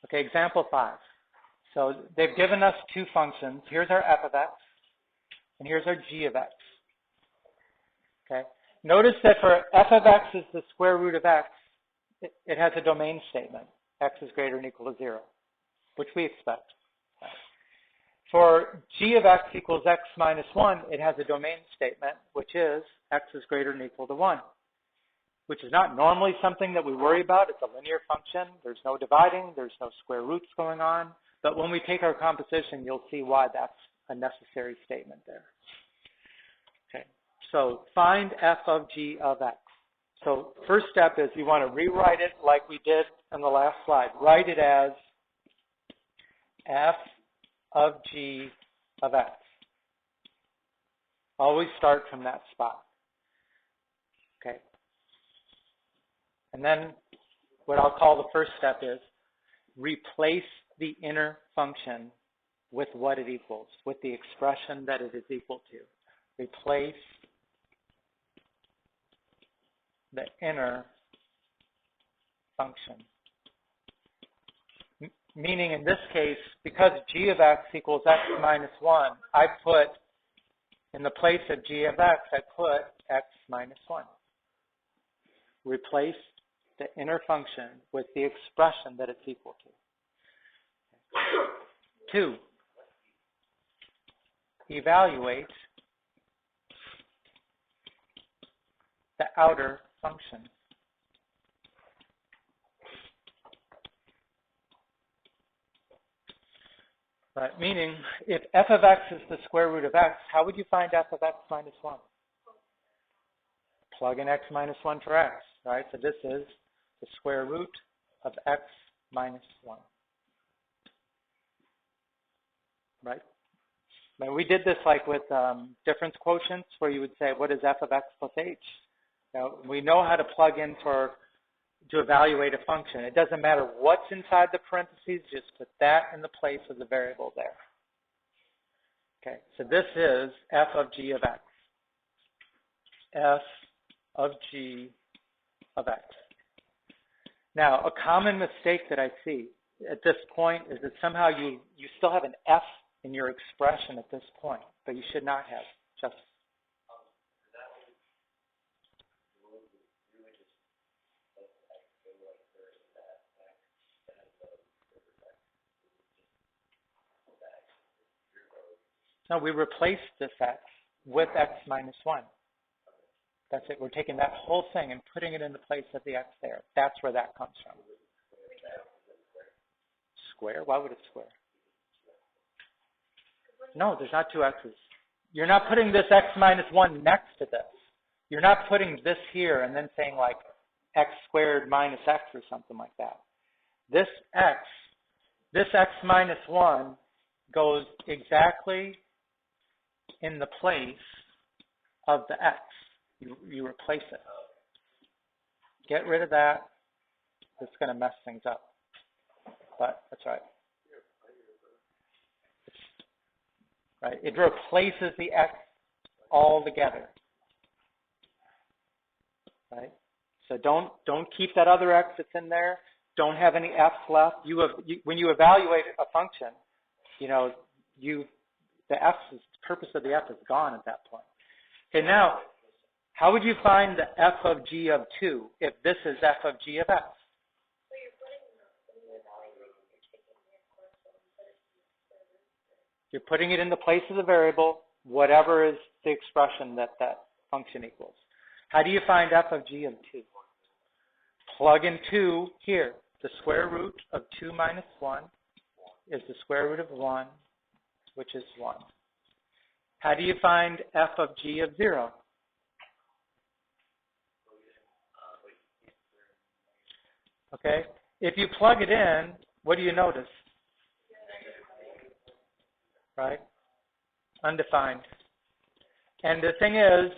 Okay, example 5. So they've given us two functions. Here's our f of x, and here's our g of x. Okay. Notice that for f of x is the square root of x, it has a domain statement. X is greater than or equal to 0, which we expect. Okay. For g of x equals x minus 1, it has a domain statement, which is x is greater than or equal to 1, which is not normally something that we worry about. It's a linear function. There's no dividing. There's no square roots going on. But when we take our composition, you'll see why that's a necessary statement there. Okay, so find f of g of x. So first step is you want to rewrite it like we did on the last slide. Write it as f of g of x. Always start from that spot. Okay. And then what I'll call the first step is replace the inner function with what it equals, with the expression that it is equal to. Replace the inner function. Meaning in this case, because g of x equals x minus 1, I put, in the place of g of x, I put x minus 1. Replace the inner function with the expression that it's equal to. 2, evaluate the outer function. Right, meaning, if f of x is the square root of x, how would you find f of x minus 1? Plug in x minus 1 for x, right? So this is the square root of x minus 1. Right? I mean, we did this like with difference quotients, where you would say, what is f of x plus h? Now, we know how to plug in to evaluate a function. It doesn't matter what's inside the parentheses, just put that in the place of the variable there. Okay, so this is f of g of x. F of g of x. Now, a common mistake that I see at this point is that somehow you still have an f in your expression at this point, but you should not have. Just no, we replaced this x with x minus 1. That's it. We're taking that whole thing and putting it in the place of the x there. That's where that comes from. Square? Why would it square? No, there's not two x's. You're not putting this x minus 1 next to this. You're not putting this here and then saying like x squared minus x or something like that. This x minus 1 goes exactly in the place of the x. You replace it. Get rid of that. It's going to mess things up. But that's right. Right? It replaces the x altogether. Right? So don't keep that other x that's in there. Don't have any f's left. When you evaluate a function, the purpose of the f is gone at that point. Okay, now, how would you find the f of g of 2 if this is f of g of x? You're putting it in the place of the variable, whatever is the expression that function equals. How do you find f of g of 2? Plug in 2 here. The square root of 2 minus 1 is the square root of 1, which is 1. How do you find f of g of 0? Okay, if you plug it in, what do you notice? Right? Undefined. And the thing is,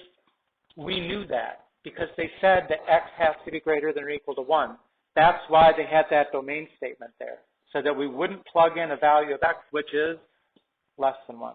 we knew that because they said that x has to be greater than or equal to 1. That's why they had that domain statement there, so that we wouldn't plug in a value of x which is less than 1.